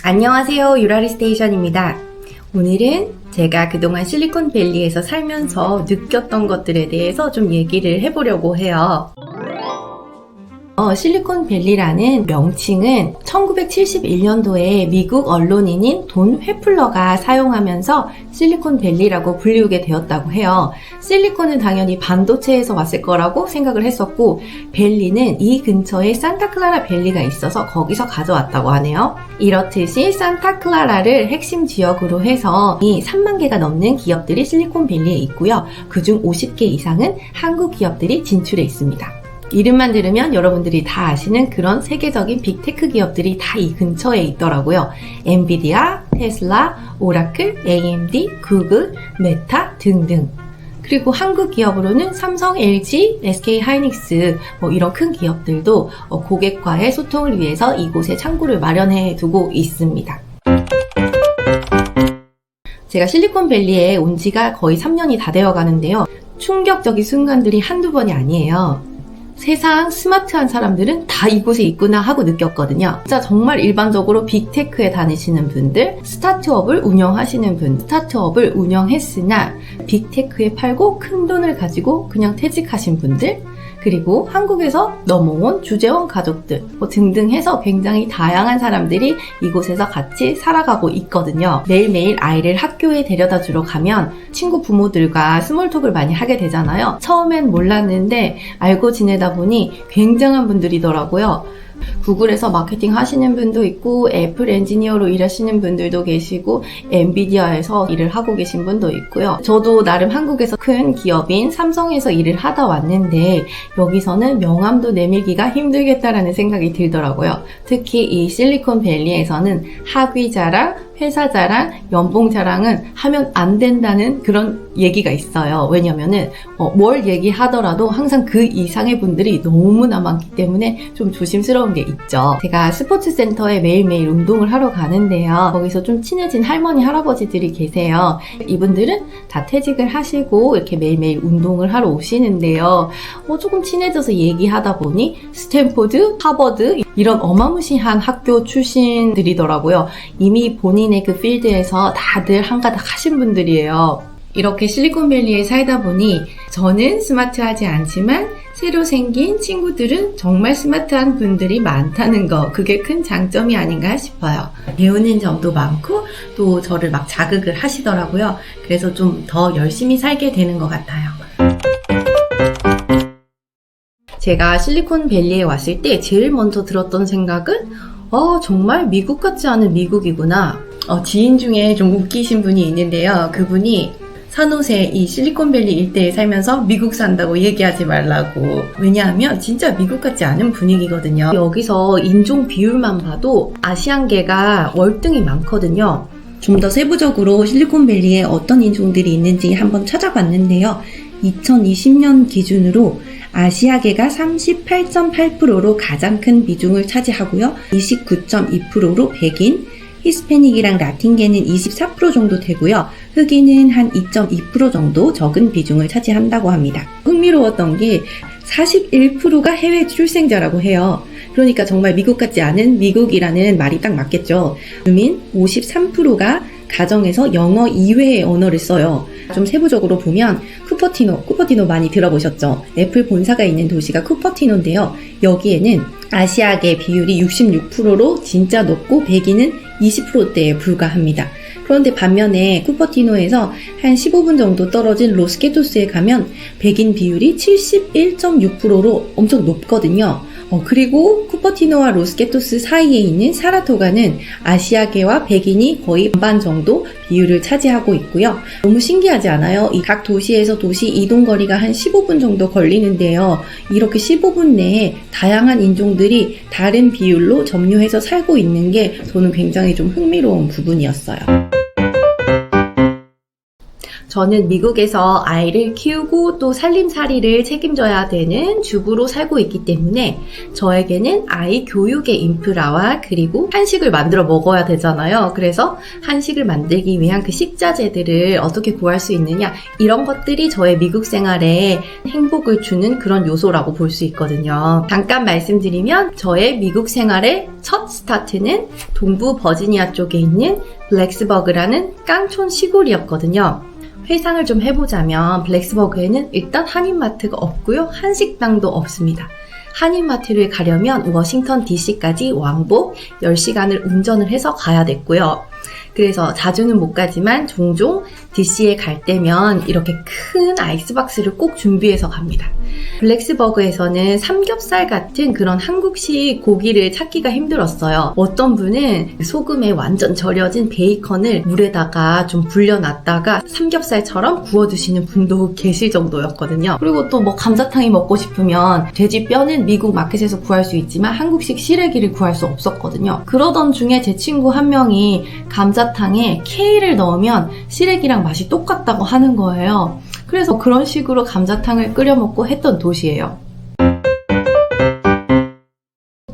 안녕하세요, 유라리스테이션입니다. 오늘은 제가 그동안 실리콘밸리에서 살면서 느꼈던 것들에 대해서 좀 얘기를 해보려고 해요. 실리콘밸리라는 명칭은 1971년도에 미국 언론인인 돈 회플러가 사용하면서 실리콘밸리라고 불리우게 되었다고 해요. 실리콘은 당연히 반도체에서 왔을 거라고 생각을 했었고, 밸리는 이 근처에 산타클라라 밸리가 있어서 거기서 가져왔다고 하네요. 이렇듯이 산타클라라를 핵심 지역으로 해서 이 3만 개가 넘는 기업들이 실리콘밸리에 있고요. 그중 50개 이상은 한국 기업들이 진출해 있습니다. 이름만 들으면 여러분들이 다 아시는 그런 세계적인 빅테크 기업들이 다 이 근처에 있더라고요. 엔비디아, 테슬라, 오라클, AMD, 구글, 메타 등등. 그리고 한국 기업으로는 삼성, LG, SK 하이닉스 이런 큰 기업들도 고객과의 소통을 위해서 이곳에 창구를 마련해 두고 있습니다. 제가 실리콘밸리에 온 지가 거의 3년이 다 되어 가는데요. 충격적인 순간들이 한두 번이 아니에요. 세상 스마트한 사람들은 다 이곳에 있구나 하고 느꼈거든요. 진짜 정말 일반적으로 빅테크에 다니시는 분들, 스타트업을 운영하시는 분, 스타트업을 운영했으나 빅테크에 팔고 큰 돈을 가지고 그냥 퇴직하신 분들, 그리고 한국에서 넘어온 주재원 가족들 등등 해서 굉장히 다양한 사람들이 이곳에서 같이 살아가고 있거든요. 매일매일 아이를 학교에 데려다 주러 가면 친구 부모들과 스몰톡을 많이 하게 되잖아요. 처음엔 몰랐는데 알고 지내다 보니 굉장한 분들이더라고요. 구글에서 마케팅 하시는 분도 있고, 애플 엔지니어로 일하시는 분들도 계시고, 엔비디아에서 일을 하고 계신 분도 있고요. 저도 나름 한국에서 큰 기업인 삼성에서 일을 하다 왔는데 여기서는 명함도 내밀기가 힘들겠다라는 생각이 들더라고요. 특히 이 실리콘밸리에서는 학위 자랑, 회사 자랑, 연봉 자랑은 하면 안 된다는 그런 얘기가 있어요. 왜냐면은 뭘 얘기하더라도 항상 그 이상의 분들이 너무나 많기 때문에 좀 조심스러운 게 있죠. 제가 스포츠 센터에 매일매일 운동을 하러 가는데요. 거기서 좀 친해진 할머니, 할아버지들이 계세요. 이분들은 다 퇴직을 하시고 이렇게 매일매일 운동을 하러 오시는데요. 조금 친해져서 얘기하다 보니 스탠포드, 하버드 이런 어마무시한 학교 출신들이더라고요. 이미 본인의 그 필드에서 다들 한가닥 하신 분들이에요. 이렇게 실리콘밸리에 살다 보니 저는 스마트하지 않지만 새로 생긴 친구들은 정말 스마트한 분들이 많다는 거, 그게 큰 장점이 아닌가 싶어요. 배우는 점도 많고 또 저를 막 자극을 하시더라고요. 그래서 좀 더 열심히 살게 되는 것 같아요. 제가 실리콘밸리에 왔을 때 제일 먼저 들었던 생각은 정말 미국 같지 않은 미국이구나. 지인 중에 좀 웃기신 분이 있는데요. 그분이 산호세 이 실리콘밸리 일대에 살면서 미국 산다고 얘기하지 말라고. 왜냐하면 진짜 미국 같지 않은 분위기거든요. 여기서 인종 비율만 봐도 아시안계가 월등히 많거든요. 좀 더 세부적으로 실리콘밸리에 어떤 인종들이 있는지 한번 찾아봤는데요. 2020년 기준으로 아시아계가 38.8%로 가장 큰 비중을 차지하고요. 29.2%로 백인, 히스패닉이랑 라틴계는 24% 정도 되고요. 흑인은 한 2.2% 정도 적은 비중을 차지한다고 합니다. 흥미로웠던 게 41%가 해외 출생자라고 해요. 그러니까 정말 미국 같지 않은 미국이라는 말이 딱 맞겠죠. 주민 53%가 가정에서 영어 이외의 언어를 써요. 좀 세부적으로 보면 쿠퍼티노 많이 들어보셨죠? 애플 본사가 있는 도시가 쿠퍼티노인데요. 여기에는 아시아계 비율이 66%로 진짜 높고 백인은 20%대에 불과합니다. 그런데 반면에 쿠퍼티노에서 한 15분 정도 떨어진 로스케토스에 가면 백인 비율이 71.6%로 엄청 높거든요. 그리고 쿠퍼티노와 로스케토스 사이에 있는 사라토가는 아시아계와 백인이 거의 반반 정도 비율을 차지하고 있고요. 너무 신기하지 않아요? 이 각 도시에서 도시 이동 거리가 한 15분 정도 걸리는데요. 이렇게 15분 내에 다양한 인종들이 다른 비율로 점유해서 살고 있는 게 저는 굉장히 좀 흥미로운 부분이었어요. 저는 미국에서 아이를 키우고 또 살림살이를 책임져야 되는 주부로 살고 있기 때문에 저에게는 아이 교육의 인프라와 그리고 한식을 만들어 먹어야 되잖아요. 그래서 한식을 만들기 위한 그 식자재들을 어떻게 구할 수 있느냐, 이런 것들이 저의 미국 생활에 행복을 주는 그런 요소라고 볼 수 있거든요. 잠깐 말씀드리면 저의 미국 생활의 첫 스타트는 동부 버지니아 쪽에 있는 블랙스버그라는 깡촌 시골이었거든요. 회상을 좀 해보자면 블랙스버그에는 일단 한인마트가 없고요. 한식당도 없습니다. 한인마트를 가려면 워싱턴 DC까지 왕복 10시간을 운전을 해서 가야 됐고요. 그래서 자주는 못 가지만 종종 DC에 갈 때면 이렇게 큰 아이스박스를 꼭 준비해서 갑니다. 블랙스버그에서는 삼겹살 같은 그런 한국식 고기를 찾기가 힘들었어요. 어떤 분은 소금에 완전 절여진 베이컨을 물에다가 좀 불려놨다가 삼겹살처럼 구워주시는 분도 계실 정도였거든요. 그리고 또 뭐 감자탕이 먹고 싶으면 돼지 뼈는 미국 마켓에서 구할 수 있지만 한국식 시래기를 구할 수 없었거든요. 그러던 중에 제 친구 한 명이 감자탕에 케일을 넣으면 시래기랑 맛이 똑같다고 하는 거예요. 그래서 그런 식으로 감자탕을 끓여 먹고 했던 도시예요.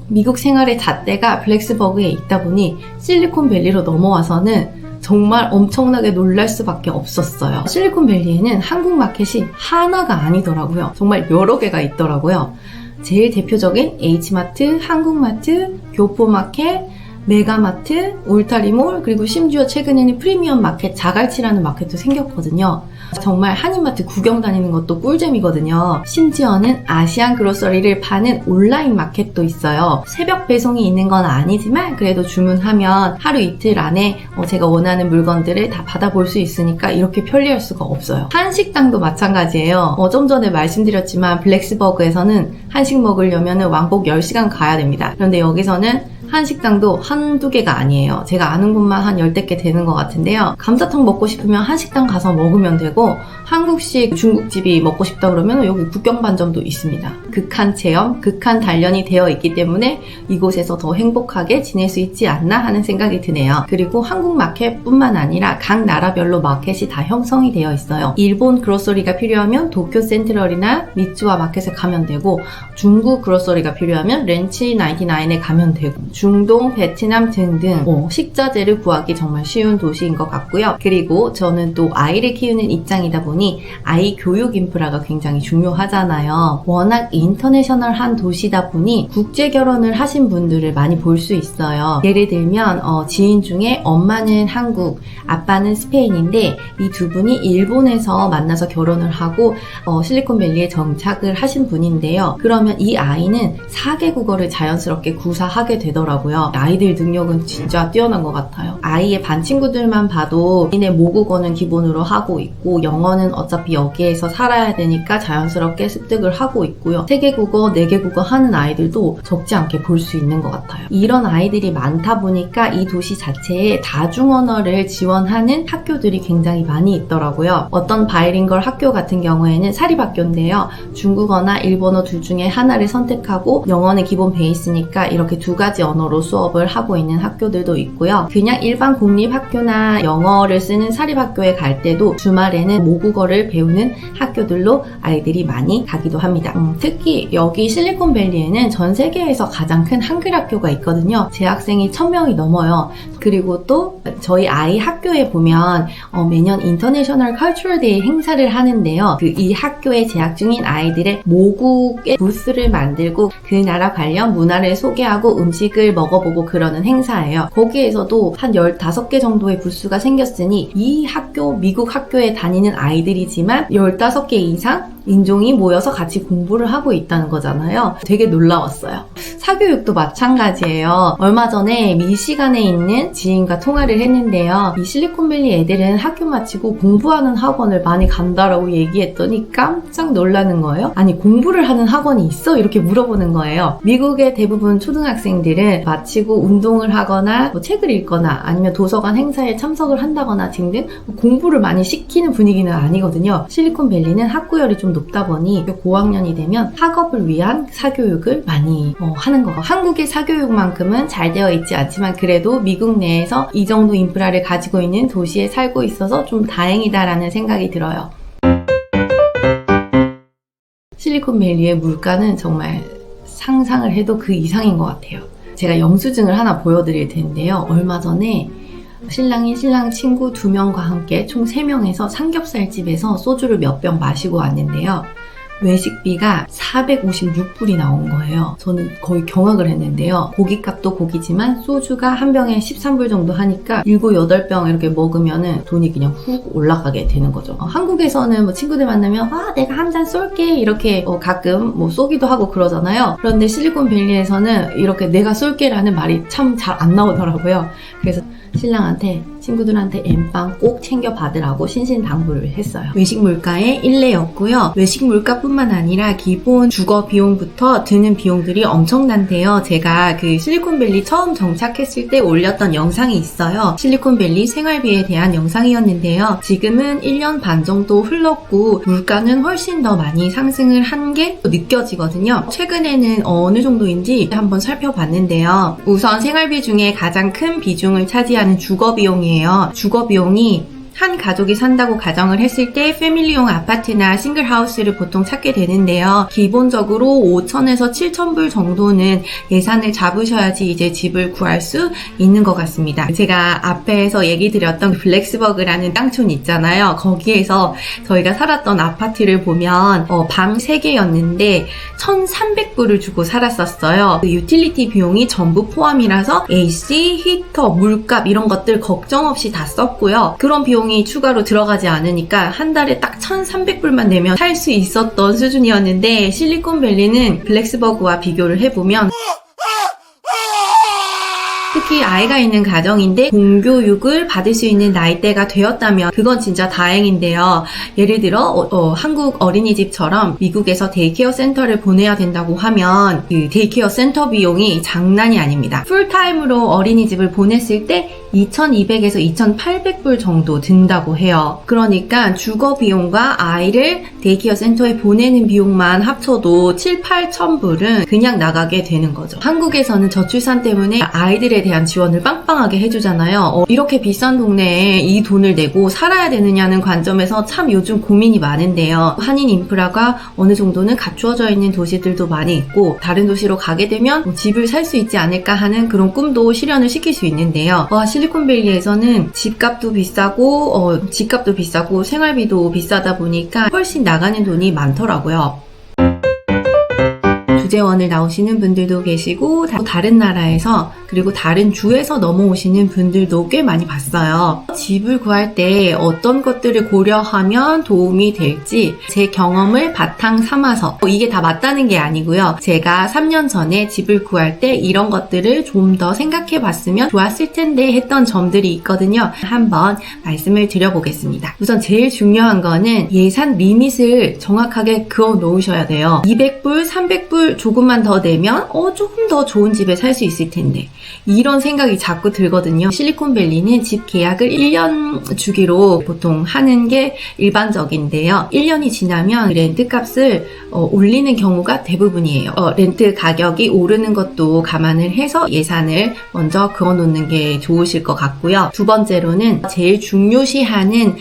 미국 생활의 잣대가 블랙스버그에 있다 보니 실리콘밸리로 넘어와서는 정말 엄청나게 놀랄 수밖에 없었어요. 실리콘밸리에는 한국 마켓이 하나가 아니더라고요. 정말 여러 개가 있더라고요. 제일 대표적인 H마트, 한국마트, 교포마켓, 메가마트, 울타리몰, 그리고 심지어 최근에는 프리미엄 마켓, 자갈치라는 마켓도 생겼거든요. 정말 한인마트 구경 다니는 것도 꿀잼이거든요. 심지어는 아시안 그로서리를 파는 온라인 마켓도 있어요. 새벽 배송이 있는 건 아니지만 그래도 주문하면 하루 이틀 안에 제가 원하는 물건들을 다 받아볼 수 있으니까 이렇게 편리할 수가 없어요. 한식당도 마찬가지예요. 좀 전에 말씀드렸지만 블랙스버그에서는 한식 먹으려면 왕복 10시간 가야 됩니다. 그런데 여기서는 한식당도 한두 개가 아니에요. 제가 아는 곳만 한 10대 개 되는 것 같은데요. 감자탕 먹고 싶으면 한식당 가서 먹으면 되고 한국식 중국집이 먹고 싶다 그러면 여기 북경반점도 있습니다. 극한 체험, 극한 단련이 되어 있기 때문에 이곳에서 더 행복하게 지낼 수 있지 않나 하는 생각이 드네요. 그리고 한국 마켓뿐만 아니라 각 나라별로 마켓이 다 형성이 되어 있어요. 일본 그로서리가 필요하면 도쿄 센트럴이나 미츠와 마켓에 가면 되고 중국 그로서리가 필요하면 렌치 99에 가면 되고 중동, 베트남 등등 식자재를 구하기 정말 쉬운 도시인 것 같고요. 그리고 저는 또 아이를 키우는 입장이다 보니 아이 교육 인프라가 굉장히 중요하잖아요. 워낙 인터내셔널한 도시다 보니 국제 결혼을 하신 분들을 많이 볼 수 있어요. 예를 들면 지인 중에 엄마는 한국, 아빠는 스페인인데 이 두 분이 일본에서 만나서 결혼을 하고 실리콘밸리에 정착을 하신 분인데요. 그러면 이 아이는 4개 국어를 자연스럽게 구사하게 되더라고요. 아이들 능력은 진짜 뛰어난 것 같아요. 아이의 반 친구들만 봐도 본인의 모국어는 기본으로 하고 있고 영어는 어차피 여기에서 살아야 되니까 자연스럽게 습득을 하고 있고요. 3개 국어, 4개 국어 하는 아이들도 적지 않게 볼 수 있는 것 같아요. 이런 아이들이 많다 보니까 이 도시 자체에 다중언어를 지원하는 학교들이 굉장히 많이 있더라고요. 어떤 바이링걸 학교 같은 경우에는 사립학교인데요. 중국어나 일본어 둘 중에 하나를 선택하고 영어는 기본 베이스니까 이렇게 2가지 언어로 수업을 하고 있는 학교들도 있고요. 그냥 일반 공립학교나 영어를 쓰는 사립학교에 갈 때도 주말에는 모국어를 배우는 학교들로 아이들이 많이 가기도 합니다. 특히 여기 실리콘밸리에는 전 세계에서 가장 큰 한글 학교가 있거든요. 재학생이 1000명이 넘어요. 그리고 또 저희 아이 학교에 보면 매년 인터내셔널 컬처럴 데이 행사를 하는데요. 이 학교에 재학 중인 아이들의 모국의 부스를 만들고 그 나라 관련 문화를 소개하고 음식을 먹어보고 그러는 행사예요. 거기에서도 한 15개 정도의 부스가 생겼으니 이 학교, 미국 학교에 다니는 아이들이지만 15개 이상 인종이 모여서 같이 공부를 하고 있다는 거잖아요. 되게 놀라웠어요. 사교육도 마찬가지예요. 얼마 전에 미시간에 있는 지인과 통화를 했는데요. 이 실리콘밸리 애들은 학교 마치고 공부하는 학원을 많이 간다라고 얘기했더니 깜짝 놀라는 거예요. 아니 공부를 하는 학원이 있어? 이렇게 물어보는 거예요. 미국의 대부분 초등학생들은 때는 마치고 운동을 하거나 뭐 책을 읽거나 아니면 도서관 행사에 참석을 한다거나 등등 공부를 많이 시키는 분위기는 아니거든요. 실리콘밸리는 학구열이 좀 높다 보니 고학년이 되면 학업을 위한 사교육을 많이 하는 거고, 한국의 사교육만큼은 잘 되어 있지 않지만 그래도 미국 내에서 이 정도 인프라를 가지고 있는 도시에 살고 있어서 좀 다행이다라는 생각이 들어요. 실리콘밸리의 물가는 정말 상상을 해도 그 이상인 것 같아요. 제가 영수증을 하나 보여드릴 텐데요. 얼마 전에 신랑이 신랑 친구 2명과 함께 총 3명에서 삼겹살집에서 소주를 몇 병 마시고 왔는데요. 외식비가 456불이 나온 거예요. 저는 거의 경악을 했는데요. 고기값도 고기지만 소주가 한 병에 13불 정도 하니까 7, 8병 이렇게 먹으면 돈이 그냥 훅 올라가게 되는 거죠. 한국에서는 뭐 친구들 만나면 내가 한 잔 쏠게 이렇게 가끔 뭐 쏘기도 하고 그러잖아요. 그런데 실리콘밸리에서는 이렇게 내가 쏠게라는 말이 참 잘 안 나오더라고요. 그래서 신랑한테 친구들한테 엠빵 꼭 챙겨 받으라고 신신당부를 했어요. 외식 물가의 일례였고요. 외식 물가뿐만 아니라 기본 주거 비용부터 드는 비용들이 엄청난데요. 제가 그 실리콘밸리 처음 정착했을 때 올렸던 영상이 있어요. 실리콘밸리 생활비에 대한 영상이었는데요. 지금은 1년 반 정도 흘렀고 물가는 훨씬 더 많이 상승을 한 게 느껴지거든요. 최근에는 어느 정도인지 한번 살펴봤는데요. 우선 생활비 중에 가장 큰 비중을 차지하는 주거 비용이에요. 주거 비용이 한 가족이 산다고 가정을 했을 때 패밀리용 아파트나 싱글하우스를 보통 찾게 되는데요. 기본적으로 5,000에서 7,000불 정도는 예산을 잡으셔야지 이제 집을 구할 수 있는 것 같습니다. 제가 앞에서 얘기 드렸던 블랙스버그라는 땅촌 있잖아요. 거기에서 저희가 살았던 아파트를 보면 방 3개였는데 1,300불을 주고 살았었어요. 그 유틸리티 비용이 전부 포함이라서 AC, 히터, 물값 이런 것들 걱정 없이 다 썼고요. 그런 비용이 추가로 들어가지 않으니까 한 달에 딱 1,300불만 내면 살 수 있었던 수준이었는데 실리콘밸리는 블랙스버그와 비교를 해보면 특히 아이가 있는 가정인데 공교육을 받을 수 있는 나이대가 되었다면 그건 진짜 다행인데요. 예를 들어 한국 어린이집처럼 미국에서 데이케어 센터를 보내야 된다고 하면 그 데이케어 센터 비용이 장난이 아닙니다. 풀타임으로 어린이집을 보냈을 때 2,200에서 2,800불 정도 든다고 해요. 그러니까 주거 비용과 아이를 데이케어 센터에 보내는 비용만 합쳐도 7, 8,000불은 그냥 나가게 되는 거죠. 한국에서는 저출산 때문에 아이들에 대한 지원을 빵빵하게 해주잖아요. 이렇게 비싼 동네에 이 돈을 내고 살아야 되느냐는 관점에서 참 요즘 고민이 많은데요. 한인 인프라가 어느 정도는 갖추어져 있는 도시들도 많이 있고 다른 도시로 가게 되면 집을 살 수 있지 않을까 하는 그런 꿈도 실현을 시킬 수 있는데요. 실리콘밸리에서는 집값도 비싸고 생활비도 비싸다 보니까 훨씬 나가는 돈이 많더라고요. 주재원을 나오시는 분들도 계시고 다른 나라에서 그리고 다른 주에서 넘어오시는 분들도 꽤 많이 봤어요. 집을 구할 때 어떤 것들을 고려하면 도움이 될지 제 경험을 바탕 삼아서 이게 다 맞다는 게 아니고요. 제가 3년 전에 집을 구할 때 이런 것들을 좀 더 생각해 봤으면 좋았을 텐데 했던 점들이 있거든요. 한번 말씀을 드려보겠습니다. 우선 제일 중요한 거는 예산 리밋을 정확하게 그어 놓으셔야 돼요. 200불, 300불 조금만 더 내면 조금 더 좋은 집에 살 수 있을 텐데 이런 생각이 자꾸 들거든요. 실리콘밸리는 집 계약을 1년 주기로 보통 하는 게 일반적인데요. 1년이 지나면 렌트 값을 올리는 경우가 대부분이에요. 렌트 가격이 오르는 것도 감안을 해서 예산을 먼저 그어놓는 게 좋으실 것 같고요. 두 번째로는 제일 중요시하는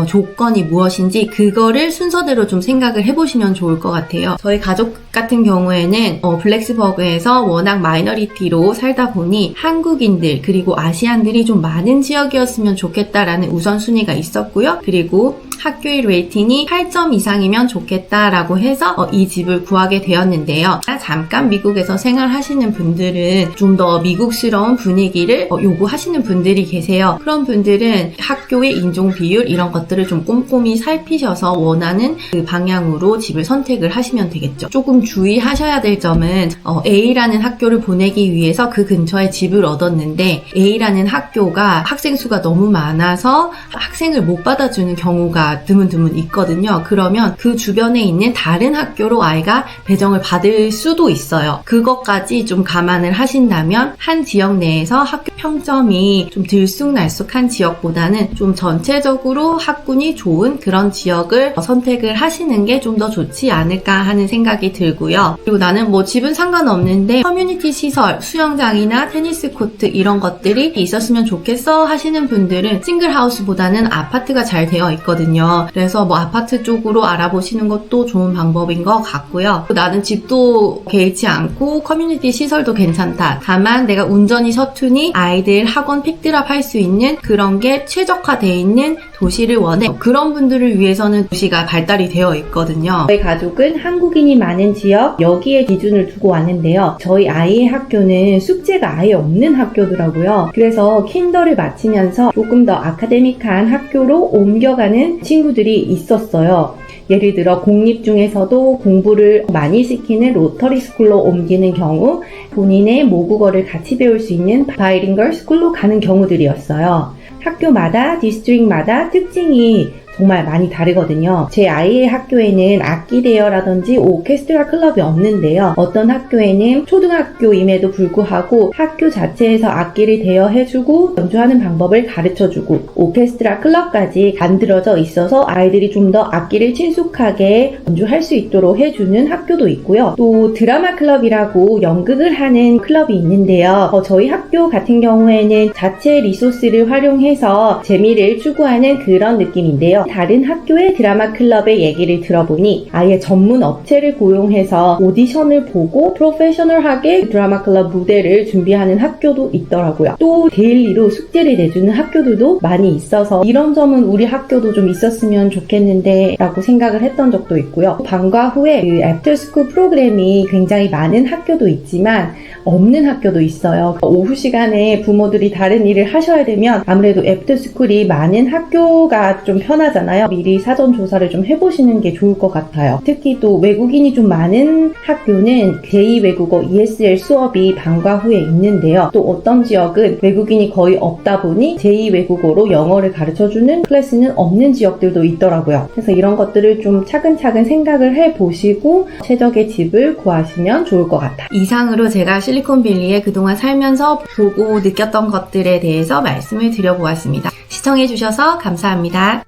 조건이 무엇인지 그거를 순서대로 좀 생각을 해보시면 좋을 것 같아요. 저희 가족 같은 경우에는 블랙스버그에서 워낙 마이너리티로 살다 보니 한국인들 그리고 아시안들이 좀 많은 지역이었으면 좋겠다라는 우선순위가 있었고요. 그리고 학교의 레이팅이 8점 이상이면 좋겠다라고 해서 이 집을 구하게 되었는데요. 잠깐 미국에서 생활하시는 분들은 좀 더 미국스러운 분위기를 요구하시는 분들이 계세요. 그런 분들은 학교의 인종 비율 이런 것들을 좀 꼼꼼히 살피셔서 원하는 그 방향으로 집을 선택을 하시면 되겠죠. 조금 주의하셔야 될 점은 A라는 학교를 보내기 위해서 그 근처에 집을 얻었는데 A라는 학교가 학생 수가 너무 많아서 학생을 못 받아주는 경우가 학교가 드문드문 있거든요. 그러면 그 주변에 있는 다른 학교로 아이가 배정을 받을 수도 있어요. 그것까지 좀 감안을 하신다면 한 지역 내에서 학교 평점이 좀 들쑥날쑥한 지역보다는 좀 전체적으로 학군이 좋은 그런 지역을 선택을 하시는 게 좀 더 좋지 않을까 하는 생각이 들고요. 그리고 나는 뭐 집은 상관없는데 커뮤니티 시설, 수영장이나 테니스 코트 이런 것들이 있었으면 좋겠어 하시는 분들은 싱글하우스보다는 아파트가 잘 되어 있거든요. 그래서 뭐 아파트 쪽으로 알아보시는 것도 좋은 방법인 것 같고요. 나는 집도 개의치 않고 커뮤니티 시설도 괜찮다. 다만 내가 운전이 서투니 아이들 학원 픽드랍 할 수 있는 그런 게 최적화되어 있는 도시를 원해. 그런 분들을 위해서는 도시가 발달이 되어 있거든요. 저희 가족은 한국인이 많은 지역 여기에 기준을 두고 왔는데요. 저희 아이의 학교는 숙제가 아예 없는 학교더라고요. 그래서 킨더를 마치면서 조금 더 아카데믹한 학교로 옮겨가는 친구들이 있었어요. 예를 들어 공립 중에서도 공부를 많이 시키는 로터리 스쿨로 옮기는 경우, 본인의 모국어를 같이 배울 수 있는 바이링걸 스쿨로 가는 경우들이었어요. 학교마다, 디스트릭마다 특징이 정말 많이 다르거든요. 제 아이의 학교에는 악기 대여라든지 오케스트라 클럽이 없는데요. 어떤 학교에는 초등학교임에도 불구하고 학교 자체에서 악기를 대여해주고 연주하는 방법을 가르쳐주고 오케스트라 클럽까지 만들어져 있어서 아이들이 좀 더 악기를 친숙하게 연주할 수 있도록 해주는 학교도 있고요. 또 드라마 클럽이라고 연극을 하는 클럽이 있는데요. 저희 학교 같은 경우에는 자체 리소스를 활용해서 재미를 추구하는 그런 느낌인데요. 다른 학교의 드라마 클럽의 얘기를 들어보니 아예 전문 업체를 고용해서 오디션을 보고 프로페셔널하게 드라마 클럽 무대를 준비하는 학교도 있더라고요. 또 데일리로 숙제를 내주는 학교들도 많이 있어서 이런 점은 우리 학교도 좀 있었으면 좋겠는데 라고 생각을 했던 적도 있고요. 방과 후에 그 애프터스쿨 프로그램이 굉장히 많은 학교도 있지만 없는 학교도 있어요. 오후 시간에 부모들이 다른 일을 하셔야 되면 아무래도 애프터스쿨이 많은 학교가 좀 편하잖아요. 미리 사전 조사를 좀 해보시는 게 좋을 것 같아요. 특히 또 외국인이 좀 많은 학교는 제2외국어 ESL 수업이 방과 후에 있는데요. 또 어떤 지역은 외국인이 거의 없다 보니 제2외국어로 영어를 가르쳐주는 클래스는 없는 지역들도 있더라고요. 그래서 이런 것들을 좀 차근차근 생각을 해보시고 최적의 집을 구하시면 좋을 것 같아요. 이상으로 제가 실리콘밸리에 그동안 살면서 보고 느꼈던 것들에 대해서 말씀을 드려보았습니다. 시청해주셔서 감사합니다.